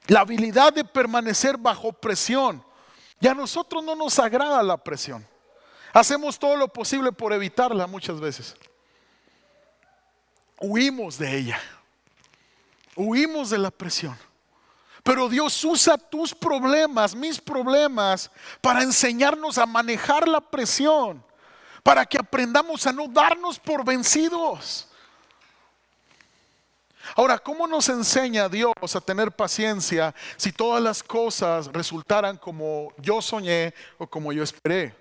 La habilidad de permanecer bajo presión. Y a nosotros no nos agrada la presión. Hacemos todo lo posible por evitarla muchas veces. Huimos de ella. Huimos de la presión. Pero Dios usa tus problemas, mis problemas, para enseñarnos a manejar la presión. Para que aprendamos a no darnos por vencidos. Ahora, ¿cómo nos enseña Dios a tener paciencia si todas las cosas resultaran como yo soñé o como yo esperé?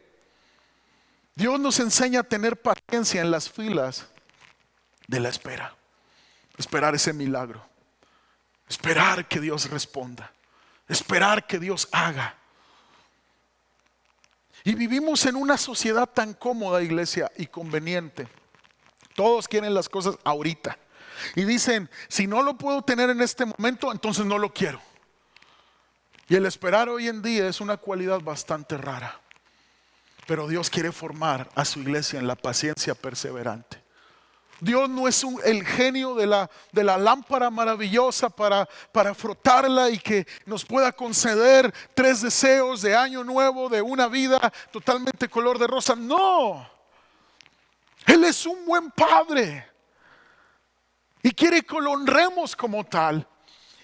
Dios nos enseña a tener paciencia en las filas de la espera. Esperar ese milagro. Esperar que Dios responda. Esperar que Dios haga. Y vivimos en una sociedad tan cómoda, iglesia, y conveniente. Todos quieren las cosas ahorita. Y dicen, si no lo puedo tener en este momento, entonces no lo quiero. Y el esperar hoy en día es una cualidad bastante rara. Pero Dios quiere formar a su iglesia en la paciencia perseverante. Dios no es el genio de la lámpara maravillosa para frotarla y que nos pueda conceder 3 deseos de año nuevo, de una vida totalmente color de rosa. No, Él es un buen padre y quiere que lo honremos como tal.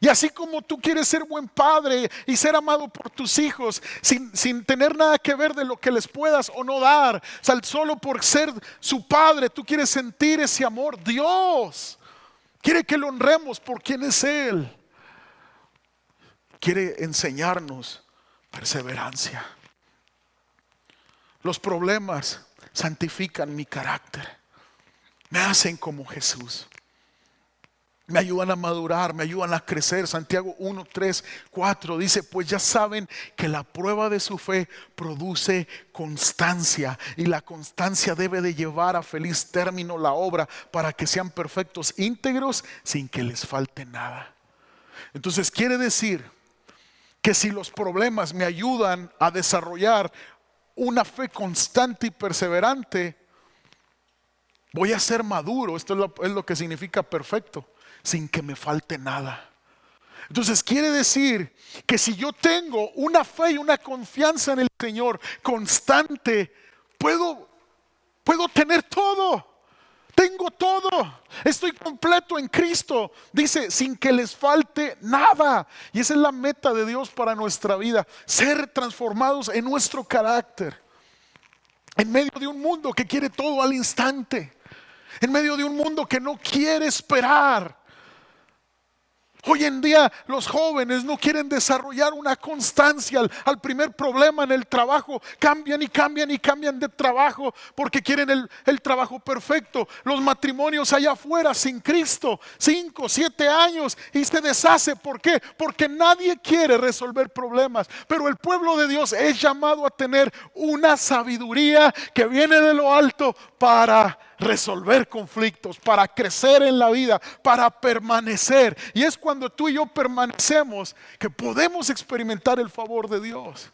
Y así como tú quieres ser buen padre y ser amado por tus hijos sin tener nada que ver de lo que les puedas o no dar, o sea, solo por ser su padre, tú quieres sentir ese amor. Dios quiere que lo honremos por quien es Él. Quiere enseñarnos perseverancia. Los problemas santifican mi carácter, me hacen como Jesús. Me ayudan a madurar, me ayudan a crecer. Santiago 1, 3, 4 dice, pues ya saben que la prueba de su fe produce constancia. Y la constancia debe de llevar a feliz término la obra para que sean perfectos, íntegros, sin que les falte nada. Entonces quiere decir que si los problemas me ayudan a desarrollar una fe constante y perseverante, voy a ser maduro. Esto es lo que significa perfecto, sin que me falte nada. Entonces quiere decir que si yo tengo una fe y una confianza en el Señor constante, puedo tener todo. Tengo todo. Estoy completo en Cristo. Dice, sin que les falte nada. Y esa es la meta de Dios para nuestra vida. Ser transformados en nuestro carácter. En medio de un mundo que quiere todo al instante. En medio de un mundo que no quiere esperar. Hoy en día los jóvenes no quieren desarrollar una constancia al primer problema en el trabajo. Cambian y cambian y cambian de trabajo porque quieren el trabajo perfecto. Los matrimonios allá afuera sin Cristo, 5, 7 años y se deshace. ¿Por qué? Porque nadie quiere resolver problemas. Pero el pueblo de Dios es llamado a tener una sabiduría que viene de lo alto para resolver conflictos, para crecer en la vida, para permanecer. Y es cuando tú y yo permanecemos que podemos experimentar el favor de Dios.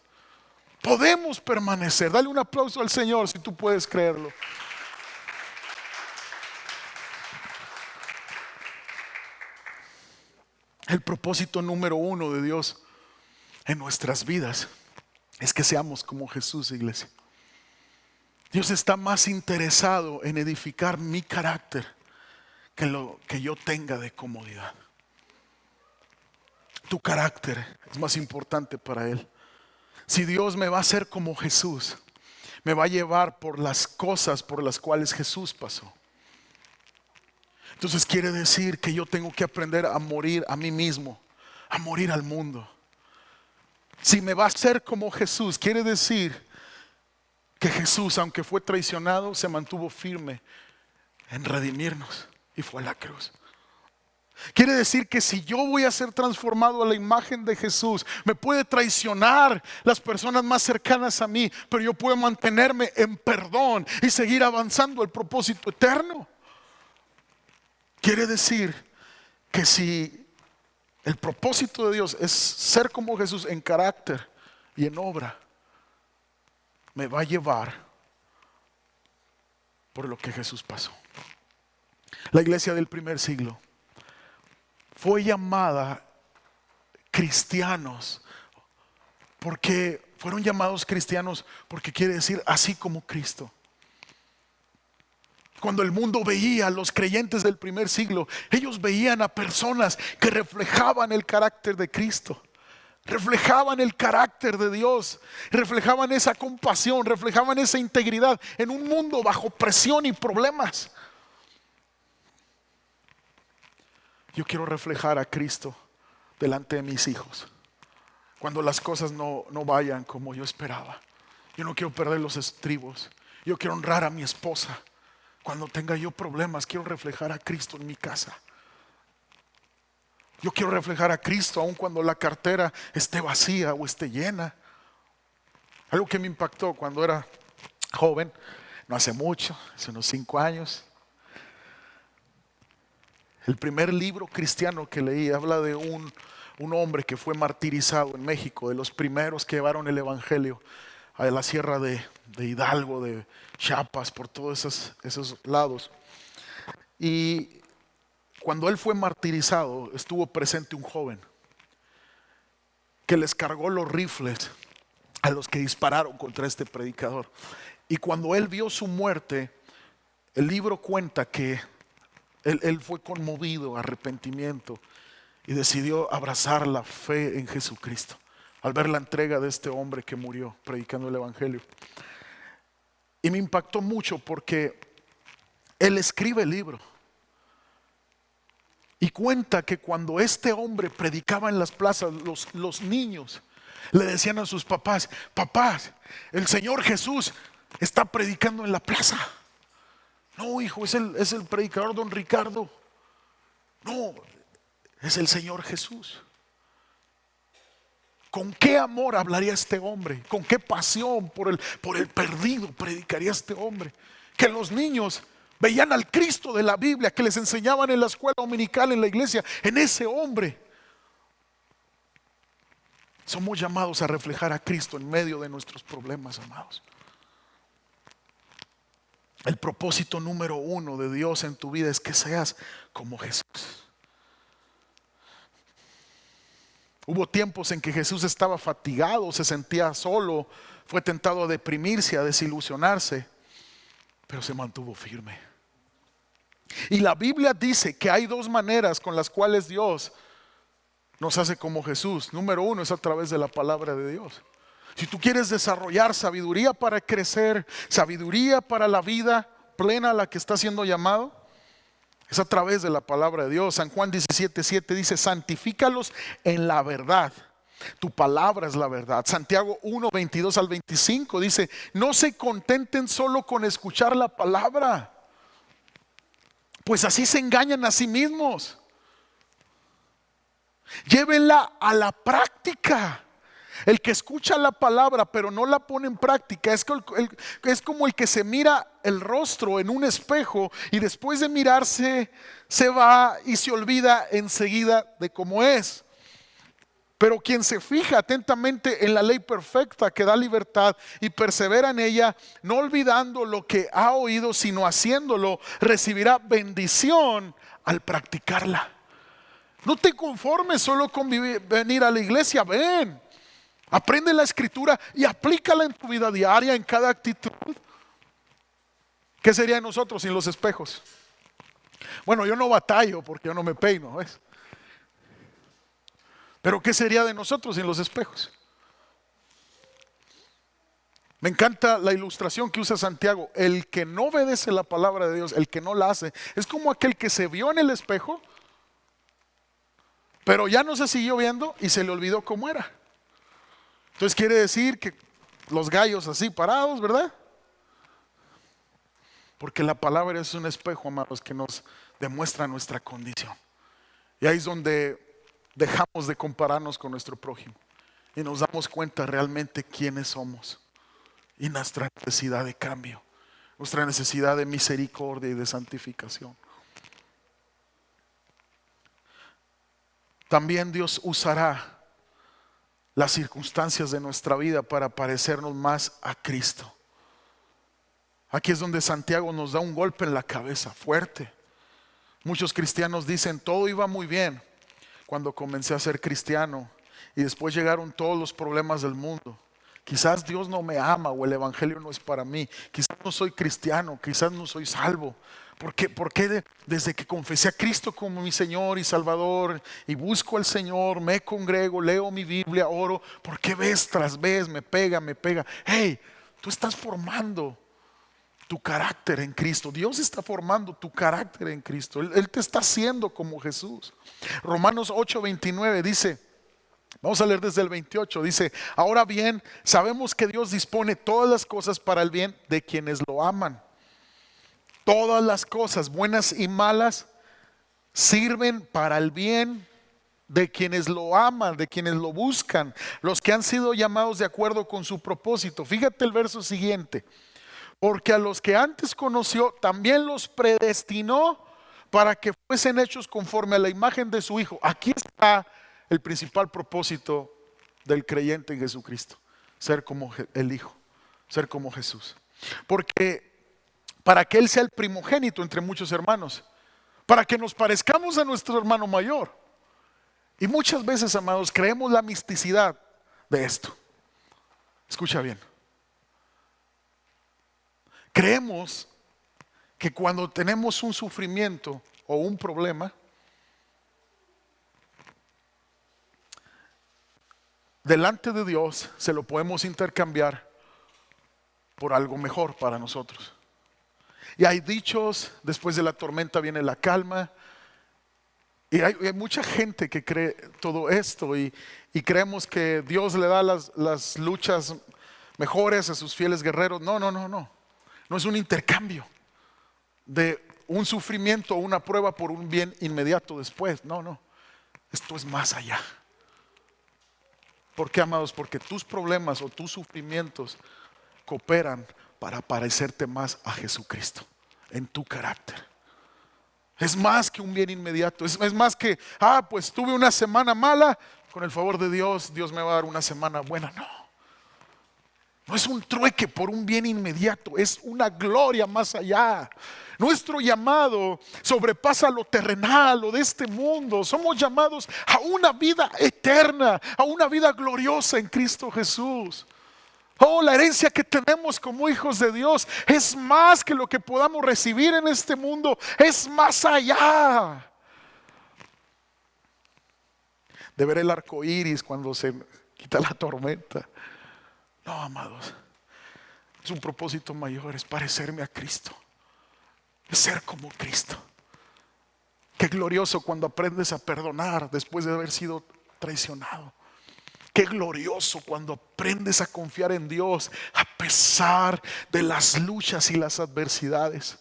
Podemos permanecer. Dale un aplauso al Señor si tú puedes creerlo. El propósito número 1 de Dios en nuestras vidas es que seamos como Jesús, iglesia. Dios está más interesado en edificar mi carácter que lo que yo tenga de comodidad. Tu carácter es más importante para Él. Si Dios me va a hacer como Jesús, me va a llevar por las cosas por las cuales Jesús pasó. Entonces quiere decir que yo tengo que aprender a morir a mí mismo, a morir al mundo. Si me va a hacer como Jesús, quiere decir que Jesús, aunque fue traicionado, se mantuvo firme en redimirnos y fue a la cruz. Quiere decir que si yo voy a ser transformado a la imagen de Jesús, me puede traicionar las personas más cercanas a mí, pero yo puedo mantenerme en perdón y seguir avanzando al propósito eterno. Quiere decir que si el propósito de Dios es ser como Jesús en carácter y en obra, me va a llevar por lo que Jesús pasó. La iglesia del primer siglo fue llamada cristianos, porque fueron llamados cristianos, porque quiere decir así como Cristo. Cuando el mundo veía a los creyentes del primer siglo, ellos veían a personas que reflejaban el carácter de Cristo, reflejaban el carácter de Dios, reflejaban esa compasión, reflejaban esa integridad en un mundo bajo presión y problemas. Yo quiero reflejar a Cristo delante de mis hijos cuando las cosas no vayan como yo esperaba. Yo no quiero perder los estribos. Yo quiero honrar a mi esposa. Cuando tenga yo problemas, quiero reflejar a Cristo en mi casa. Yo quiero reflejar a Cristo aun cuando la cartera esté vacía o esté llena. Algo que me impactó cuando era joven, no hace mucho, hace unos 5 años. El primer libro cristiano que leí habla de un hombre que fue martirizado en México, de los primeros que llevaron el evangelio a la sierra de Hidalgo, de Chiapas, por todos esos lados. Y cuando él fue martirizado, estuvo presente un joven que les cargó los rifles a los que dispararon contra este predicador. Y cuando él vio su muerte, el libro cuenta que él fue conmovido, arrepentimiento, y decidió abrazar la fe en Jesucristo al ver la entrega de este hombre que murió predicando el evangelio. Y me impactó mucho porque él escribe el libro y cuenta que cuando este hombre predicaba en las plazas, los niños le decían a sus papás: papás, el Señor Jesús está predicando en la plaza. No, hijo, es el predicador don Ricardo. No, es el Señor Jesús. ¿Con qué amor hablaría este hombre? ¿Con qué pasión por el perdido predicaría este hombre? Que los niños veían al Cristo de la Biblia que les enseñaban en la escuela dominical, en la iglesia, en ese hombre. Somos llamados a reflejar a Cristo en medio de nuestros problemas, amados. El propósito número 1 de Dios en tu vida es que seas como Jesús. Hubo tiempos en que Jesús estaba fatigado, se sentía solo, fue tentado a deprimirse, a desilusionarse, pero se mantuvo firme. Y la Biblia dice que hay 2 maneras con las cuales Dios nos hace como Jesús. Número 1 es a través de la palabra de Dios. Si tú quieres desarrollar sabiduría para crecer, sabiduría para la vida plena a la que estás siendo llamado, es a través de la palabra de Dios. San Juan 17:7 dice: santifícalos en la verdad. Tu palabra es la verdad. Santiago 1:22 al 25 dice: no se contenten solo con escuchar la palabra, pues así se engañan a sí mismos. Llévenla a la práctica. El que escucha la palabra pero no la pone en práctica es como el que se mira el rostro en un espejo y después de mirarse se va y se olvida enseguida de cómo es. Pero quien se fija atentamente en la ley perfecta que da libertad y persevera en ella, no olvidando lo que ha oído sino haciéndolo, recibirá bendición al practicarla. No te conformes solo con venir a la iglesia, ven. Aprende la escritura y aplícala en tu vida diaria, en cada actitud. ¿Qué sería de nosotros sin los espejos? Bueno, yo no batallo porque yo no me peino, ¿ves? Pero ¿qué sería de nosotros sin los espejos? Me encanta la ilustración que usa Santiago. El que no obedece la palabra de Dios, el que no la hace, es como aquel que se vio en el espejo, pero ya no se siguió viendo y se le olvidó cómo era. Entonces quiere decir que los gallos así parados, ¿verdad? Porque la palabra es un espejo, amados, que nos demuestra nuestra condición. Y ahí es donde dejamos de compararnos con nuestro prójimo y nos damos cuenta realmente quiénes somos y nuestra necesidad de cambio, nuestra necesidad de misericordia y de santificación. También Dios usará las circunstancias de nuestra vida para parecernos más a Cristo. Aquí es donde Santiago nos da un golpe en la cabeza fuerte. Muchos cristianos dicen: todo iba muy bien cuando comencé a ser cristiano y después llegaron todos los problemas del mundo. Quizás Dios no me ama o el evangelio no es para mí. Quizás no soy cristiano, quizás no soy salvo. ¿Por qué desde que confesé a Cristo como mi Señor y Salvador y busco al Señor, me congrego, leo mi Biblia, oro, por qué vez tras vez me pega? Hey, tú estás formando tu carácter en Cristo. Dios está formando tu carácter en Cristo. Él te está haciendo como Jesús. Romanos 8:29 dice, vamos a leer desde el 28, dice: ahora bien, sabemos que Dios dispone todas las cosas para el bien de quienes lo aman. Todas las cosas, buenas y malas, sirven para el bien de quienes lo aman, de quienes lo buscan, los que han sido llamados de acuerdo con su propósito. Fíjate el verso siguiente: porque a los que antes conoció, también los predestinó para que fuesen hechos conforme a la imagen de su Hijo. Aquí está el principal propósito del creyente en Jesucristo: ser como el Hijo, ser como Jesús. Porque para que Él sea el primogénito entre muchos hermanos, para que nos parezcamos a nuestro hermano mayor. Y muchas veces, amados, creemos la misticidad de esto. Escucha bien. Creemos que cuando tenemos un sufrimiento o un problema, delante de Dios se lo podemos intercambiar por algo mejor para nosotros. Y hay dichos: después de la tormenta viene la calma. Y hay mucha gente que cree todo esto y creemos que Dios le da las luchas mejores a sus fieles guerreros. No. No es un intercambio de un sufrimiento o una prueba por un bien inmediato después. No. Esto es más allá. ¿Por qué, amados? Porque tus problemas o tus sufrimientos cooperan para parecerte más a Jesucristo en tu carácter. Es más que un bien inmediato. Es más que, pues tuve una semana mala, con el favor de Dios, Dios me va a dar una semana buena. No es un trueque por un bien inmediato, es una gloria más allá. Nuestro llamado sobrepasa lo terrenal, lo de este mundo. Somos llamados a una vida eterna, a una vida gloriosa en Cristo Jesús. La herencia que tenemos como hijos de Dios es más que lo que podamos recibir en este mundo, es más allá de ver el arco iris cuando se quita la tormenta. No, amados, es un propósito mayor, es parecerme a Cristo, es ser como Cristo. Qué glorioso cuando aprendes a perdonar después de haber sido traicionado. Qué glorioso cuando aprendes a confiar en Dios a pesar de las luchas y las adversidades.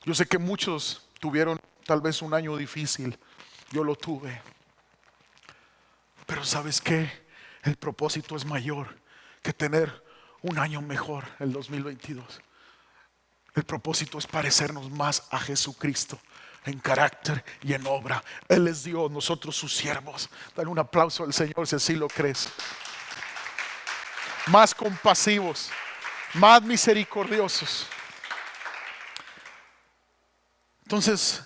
Yo sé que muchos tuvieron tal vez un año difícil. Yo lo tuve. Pero ¿sabes qué? El propósito es mayor que tener un año mejor, el 2022. El propósito es parecernos más a Jesucristo en carácter y en obra. Él es Dios, nosotros sus siervos. Dale un aplauso al Señor si así lo crees. Más compasivos, más misericordiosos. Entonces,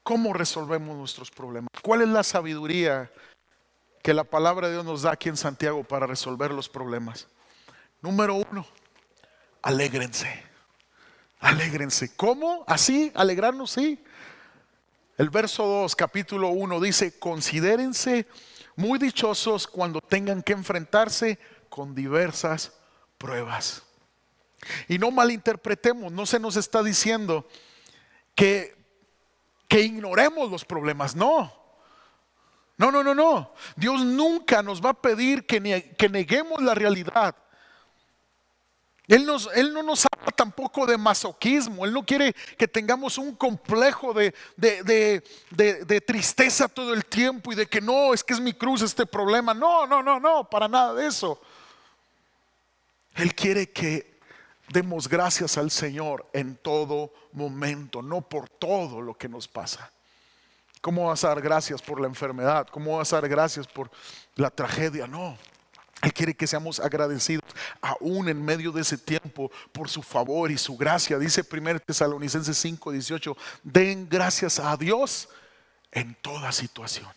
¿cómo resolvemos nuestros problemas? ¿Cuál es la sabiduría que la palabra de Dios nos da aquí en Santiago para resolver los problemas? Número 1, alégrense. Alégrense. ¿Cómo? ¿Así? ¿Alegrarnos? Sí. El verso 2, capítulo 1 dice: considérense muy dichosos cuando tengan que enfrentarse con diversas pruebas. Y no malinterpretemos, no se nos está diciendo que ignoremos los problemas, no. Dios nunca nos va a pedir que neguemos la realidad. Él no nos habla tampoco de masoquismo. Él no quiere que tengamos un complejo de tristeza todo el tiempo y de que no, es que es mi cruz este problema. No, para nada de eso. Él quiere que demos gracias al Señor en todo momento, no por todo lo que nos pasa. ¿Cómo vas a dar gracias por la enfermedad? ¿Cómo vas a dar gracias por la tragedia? No. Él quiere que seamos agradecidos aún en medio de ese tiempo por su favor y su gracia. Dice 1 Tesalonicenses 5:18: den gracias a Dios en toda situación.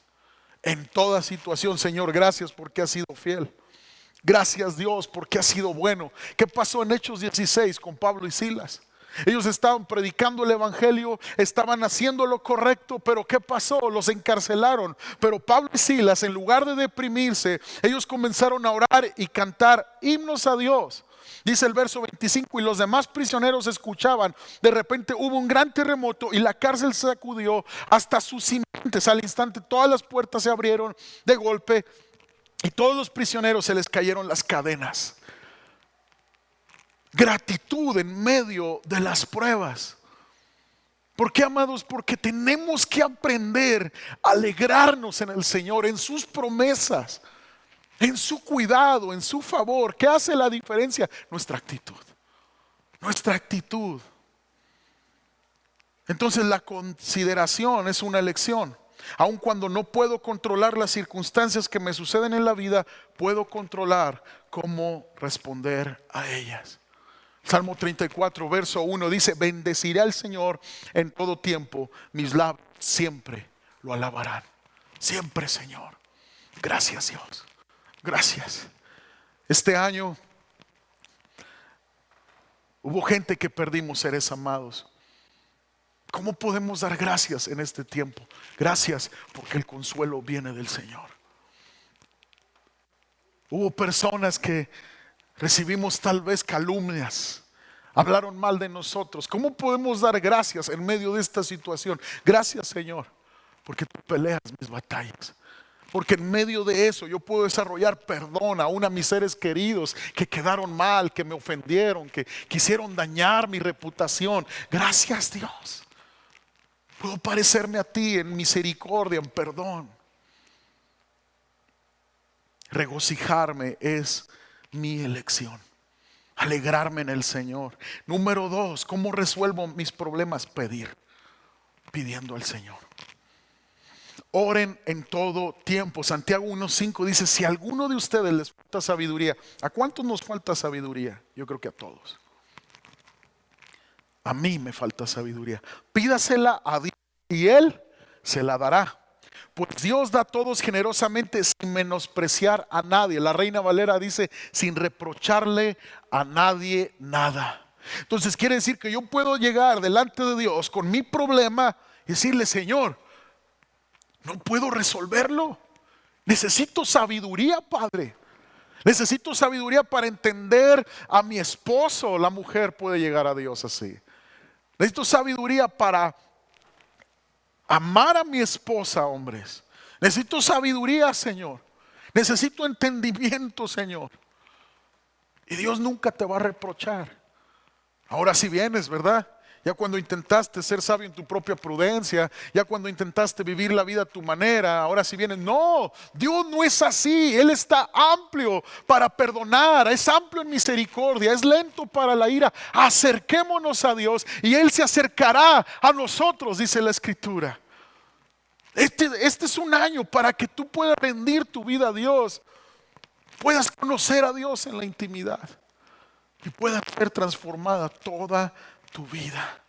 en toda situación. Señor, gracias porque has sido fiel. Gracias Dios porque has sido bueno. ¿Qué pasó en Hechos 16 con Pablo y Silas? Ellos estaban predicando el evangelio, estaban haciendo lo correcto, pero ¿qué pasó? Los encarcelaron. Pero Pablo y Silas, en lugar de deprimirse, ellos comenzaron a orar y cantar himnos a Dios. Dice el verso 25: y los demás prisioneros escuchaban. De repente hubo un gran terremoto y la cárcel se sacudió hasta sus cimientos. Al instante todas las puertas se abrieron de golpe y todos los prisioneros se les cayeron las cadenas. Gratitud en medio de las pruebas. ¿Por qué, amados? Porque tenemos que aprender a alegrarnos en el Señor, en sus promesas, en su cuidado, en su favor. ¿Qué hace la diferencia? Nuestra actitud. Nuestra actitud. Entonces la consideración es una elección. Aun cuando no puedo controlar las circunstancias que me suceden en la vida, puedo controlar cómo responder a ellas. Salmo 34, verso 1 dice: bendeciré al Señor en todo tiempo, mis labios siempre lo alabarán. Siempre, Señor. Gracias, Dios. Gracias. Este año hubo gente que perdimos seres amados. ¿Cómo podemos dar gracias en este tiempo? Gracias porque el consuelo viene del Señor. Hubo personas que recibimos tal vez calumnias, hablaron mal de nosotros. ¿Cómo podemos dar gracias en medio de esta situación? Gracias, Señor, porque tú peleas mis batallas. Porque en medio de eso yo puedo desarrollar perdón aún a mis seres queridos que quedaron mal, que me ofendieron, que quisieron dañar mi reputación. Gracias, Dios. Puedo parecerme a ti en misericordia, en perdón. Regocijarme es mi elección. Alegrarme en el Señor. Número 2, ¿cómo resuelvo mis problemas? Pidiendo al Señor. Oren en todo tiempo. Santiago 1:5 dice: si a alguno de ustedes les falta sabiduría. ¿A cuántos nos falta sabiduría? Yo creo que a todos. A mí me falta sabiduría. Pídasela a Dios y Él se la dará. Pues Dios da a todos generosamente sin menospreciar a nadie. La Reina Valera dice: sin reprocharle a nadie nada. Entonces quiere decir que yo puedo llegar delante de Dios con mi problema y decirle: Señor, no puedo resolverlo. Necesito sabiduría, Padre. Necesito sabiduría para entender a mi esposo. La mujer puede llegar a Dios así. Necesito sabiduría para amar a mi esposa, hombres. Necesito sabiduría, Señor. Necesito entendimiento, Señor. Y Dios nunca te va a reprochar. Ahora si vienes, ¿verdad? Ya cuando intentaste ser sabio en tu propia prudencia, ya cuando intentaste vivir la vida a tu manera, ahora si vienes, no, Dios no es así. Él está amplio para perdonar, es amplio en misericordia, es lento para la ira. Acerquémonos a Dios y Él se acercará a nosotros, dice la Escritura. Este es un año para que tú puedas rendir tu vida a Dios, puedas conocer a Dios en la intimidad y pueda ser transformada toda tu vida.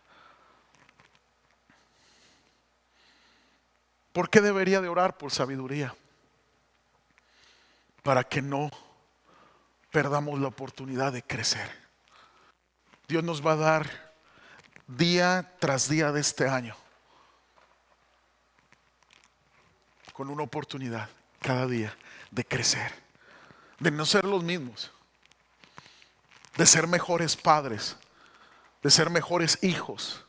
¿Por qué debería de orar por sabiduría? Para que no perdamos la oportunidad de crecer. Dios nos va a dar día tras día de este año con una oportunidad cada día de crecer, de no ser los mismos, de ser mejores padres, de ser mejores hijos,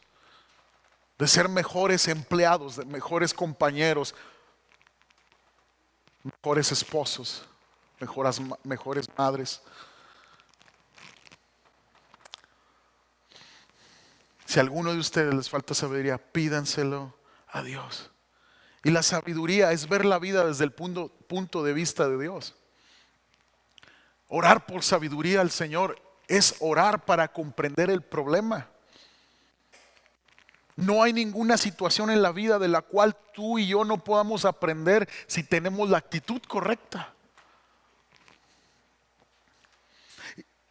de ser mejores empleados, de mejores compañeros, mejores esposos, mejores madres. Si a alguno de ustedes les falta sabiduría, pídanselo a Dios. Y la sabiduría es ver la vida desde el punto de vista de Dios. Orar por sabiduría al Señor es orar para comprender el problema. No hay ninguna situación en la vida de la cual tú y yo no podamos aprender si tenemos la actitud correcta.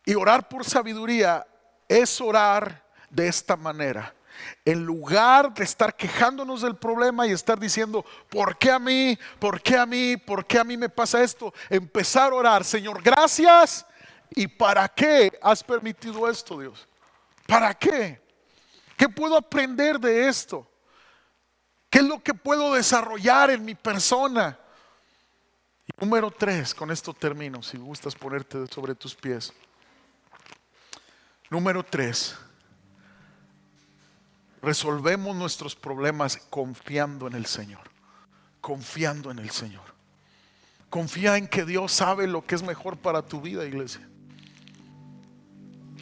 Y orar por sabiduría es orar de esta manera: En lugar de estar quejándonos del problema y estar diciendo, ¿por qué a mí? ¿Por qué a mí? ¿Por qué a mí me pasa esto? Empezar a orar, Señor, gracias. ¿Y para qué has permitido esto, Dios? ¿Para qué? ¿Qué puedo aprender de esto? ¿Qué es lo que puedo desarrollar en mi persona? Y número 3, con esto termino, si gustas ponerte sobre tus pies. Número 3, resolvemos nuestros problemas confiando en el Señor. Confiando en el Señor. Confía en que Dios sabe lo que es mejor para tu vida, iglesia.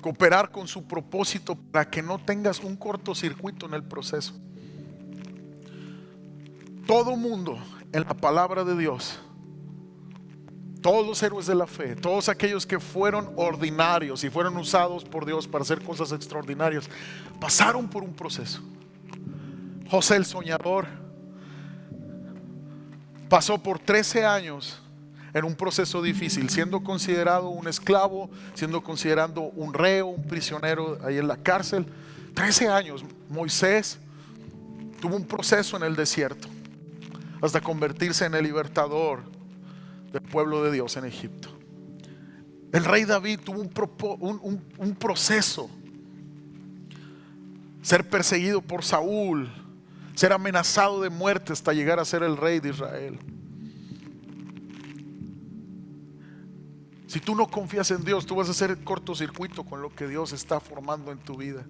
Cooperar con su propósito para que no tengas un cortocircuito en el proceso. Todo mundo en la palabra de Dios, todos los héroes de la fe, todos aquellos que fueron ordinarios y fueron usados por Dios para hacer cosas extraordinarias, pasaron por un proceso. José el soñador pasó por 13 años en un proceso difícil, siendo considerado un esclavo, siendo considerado un reo, un prisionero ahí en la cárcel. 13 años. Moisés tuvo un proceso en el desierto hasta convertirse en el libertador del pueblo de Dios en Egipto. El rey David tuvo un proceso: ser perseguido por Saúl, ser amenazado de muerte hasta llegar a ser el rey de Israel. Si tú no confías en Dios, tú vas a hacer cortocircuito con lo que Dios está formando en tu vida.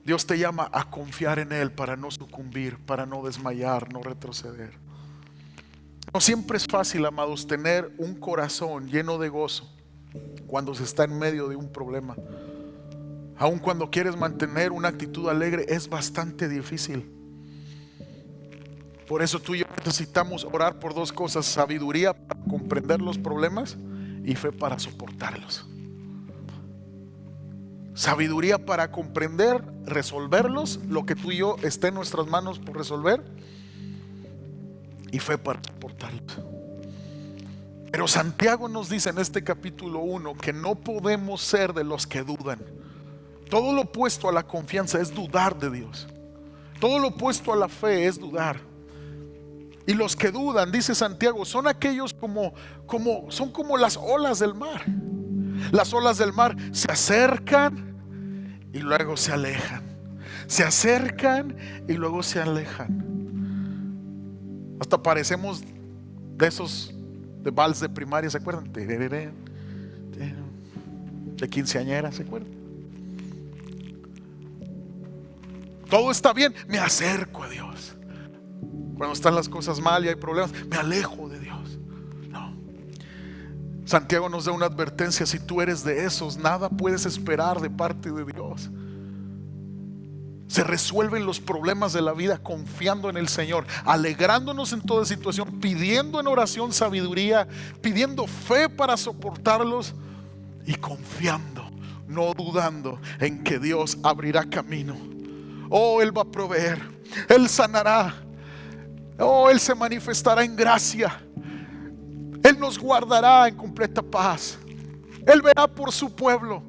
Dios te llama a confiar en Él para no sucumbir, para no desmayar, no retroceder. No siempre es fácil, amados, tener un corazón lleno de gozo cuando se está en medio de un problema. Aun cuando quieres mantener una actitud alegre, es bastante difícil. Por eso tú y yo necesitamos orar por 2 cosas: sabiduría para comprender los problemas y fe para soportarlos. Sabiduría para comprender, resolverlos, lo que tú y yo esté en nuestras manos por resolver, y fe para soportarlos. Pero Santiago nos dice en este capítulo 1 que no podemos ser de los que dudan. Todo lo opuesto a la confianza es dudar de Dios. Todo lo opuesto a la fe es dudar. Y los que dudan, dice Santiago, son aquellos son como las olas del mar. Las olas del mar se acercan y luego se alejan. Se acercan y luego se alejan. Hasta parecemos de esos de vals de primaria, ¿se acuerdan? De quinceañera, ¿se acuerdan? Todo está bien, me acerco a Dios. Cuando están las cosas mal y hay problemas, me alejo de Dios. No. Santiago nos da una advertencia: si tú eres de esos, nada puedes esperar de parte de Dios. Se resuelven los problemas de la vida confiando en el Señor, alegrándonos en toda situación, pidiendo en oración sabiduría, pidiendo fe para soportarlos y confiando, no dudando en que Dios abrirá camino. Oh, Él va a proveer, Él sanará. Oh, Él se manifestará en gracia. Él nos guardará en completa paz. Él verá por su pueblo.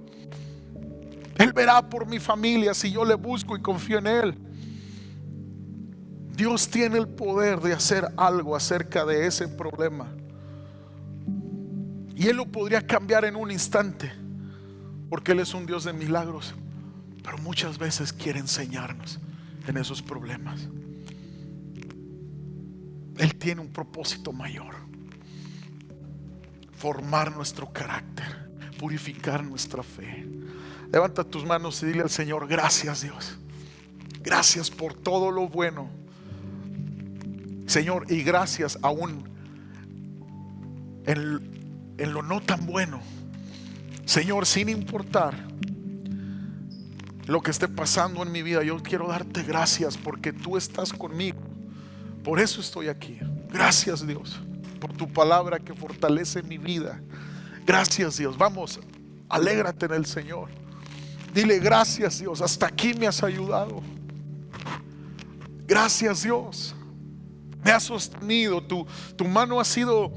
Él verá por mi familia si yo le busco y confío en Él. Dios tiene el poder de hacer algo acerca de ese problema. Y Él lo podría cambiar en un instante, porque Él es un Dios de milagros. Pero muchas veces quiere enseñarnos en esos problemas. Él tiene un propósito mayor: formar nuestro carácter, purificar nuestra fe. Levanta tus manos y dile al Señor: gracias, Dios. Gracias por todo lo bueno, Señor, y gracias aún en lo no tan bueno. Señor, sin importar lo que esté pasando en mi vida, yo quiero darte gracias porque tú estás conmigo. Por eso estoy aquí. Gracias, Dios, por tu palabra que fortalece mi vida. Gracias, Dios. Vamos, alégrate en el Señor. Dile: gracias, Dios, hasta aquí me has ayudado. Gracias, Dios, me has sostenido. Tu mano ha sido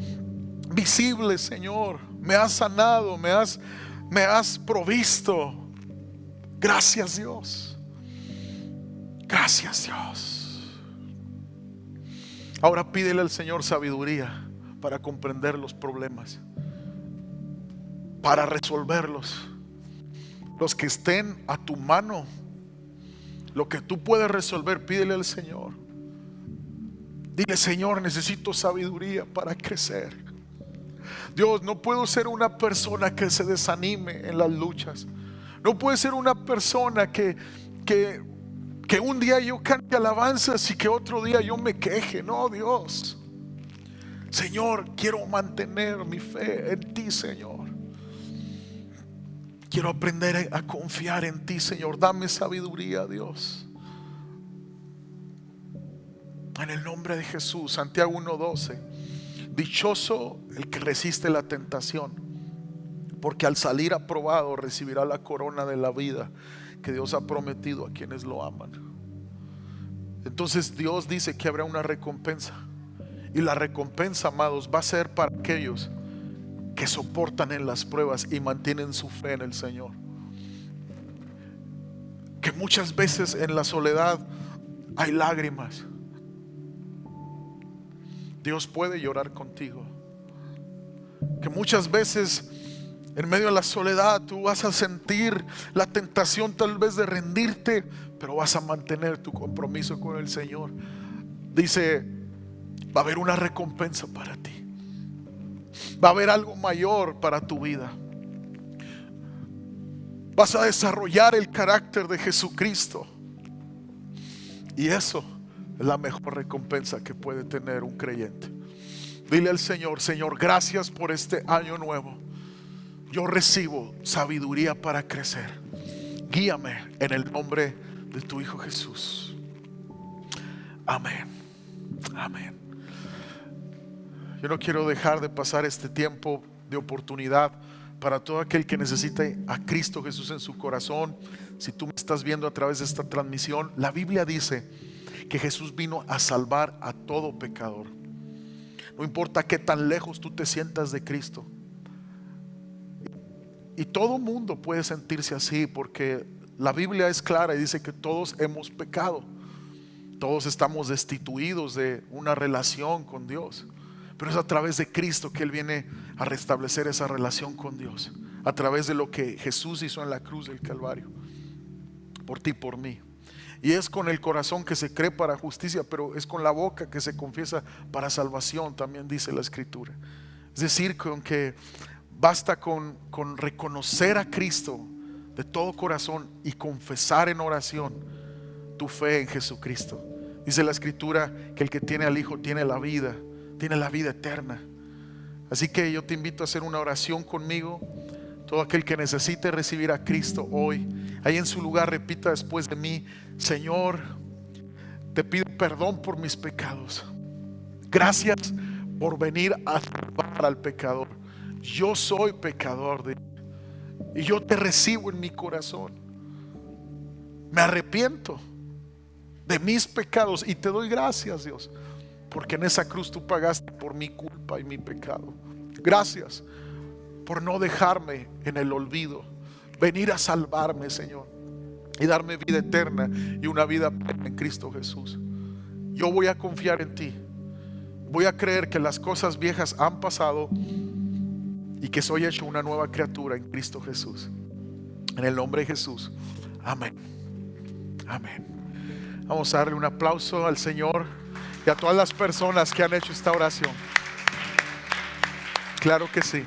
visible, Señor. Me has sanado, me has provisto. Gracias, Dios. Gracias, Dios. Ahora pídele al Señor sabiduría para comprender los problemas, para resolverlos. Los que estén a tu mano, lo que tú puedes resolver, pídele al Señor. Dile: Señor, necesito sabiduría para crecer. Dios, no puedo ser una persona que se desanime en las luchas. No puedo ser una persona que un día yo cante alabanzas y que otro día yo me queje. No, Dios. Señor, quiero mantener mi fe en ti, Señor. Quiero aprender a confiar en ti, Señor. Dame sabiduría, Dios. En el nombre de Jesús. Santiago 1:12. Dichoso el que resiste la tentación, porque al salir aprobado recibirá la corona de la vida que Dios ha prometido a quienes lo aman. Entonces Dios dice que habrá una recompensa. Y la recompensa, amados, va a ser para aquellos que soportan en las pruebas y mantienen su fe en el Señor. Que muchas veces en la soledad hay lágrimas. Dios puede llorar contigo. Que muchas veces en medio de la soledad tú vas a sentir la tentación tal vez de rendirte, pero vas a mantener tu compromiso con el Señor. Dice: va a haber una recompensa para ti. Va a haber algo mayor para tu vida. Vas a desarrollar el carácter de Jesucristo. Y eso es la mejor recompensa que puede tener un creyente. Dile al Señor: Señor, gracias por este año nuevo. Yo recibo sabiduría para crecer. Guíame en el nombre de tu Hijo Jesús. Amén. Amén. Yo no quiero dejar de pasar este tiempo de oportunidad para todo aquel que necesite a Cristo Jesús en su corazón. Si tú me estás viendo a través de esta transmisión, la Biblia dice que Jesús vino a salvar a todo pecador. No importa qué tan lejos tú te sientas de Cristo. Y todo mundo puede sentirse así, porque la Biblia es clara y dice que todos hemos pecado. Todos estamos destituidos de una relación con Dios. Pero es a través de Cristo que Él viene a restablecer esa relación con Dios. A través de lo que Jesús hizo en la cruz del Calvario. Por ti y por mí. Y es con el corazón que se cree para justicia, pero es con la boca que se confiesa para salvación, también dice la Escritura. Es decir, con que basta con reconocer a Cristo de todo corazón y confesar en oración tu fe en Jesucristo. Dice la Escritura que el que tiene al Hijo tiene la vida eterna. Así que yo te invito a hacer una oración conmigo. Todo aquel que necesite recibir a Cristo hoy, ahí en su lugar, repita después de mí: Señor, te pido perdón por mis pecados. Gracias por venir a salvar al pecador. Yo soy pecador y yo te recibo en mi corazón. Me arrepiento de mis pecados y te doy gracias, Dios, porque en esa cruz tú pagaste por mi culpa y mi pecado. Gracias por no dejarme en el olvido, venir a salvarme, Señor, y darme vida eterna y una vida plena en Cristo Jesús. Yo voy a confiar en ti. Voy a creer que las cosas viejas han pasado y que soy hecho una nueva criatura en Cristo Jesús. En el nombre de Jesús. Amén. Amén. Vamos a darle un aplauso al Señor y a todas las personas que han hecho esta oración. Claro que sí.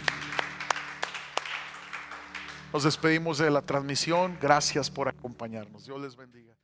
Nos despedimos de la transmisión. Gracias por acompañarnos. Dios les bendiga.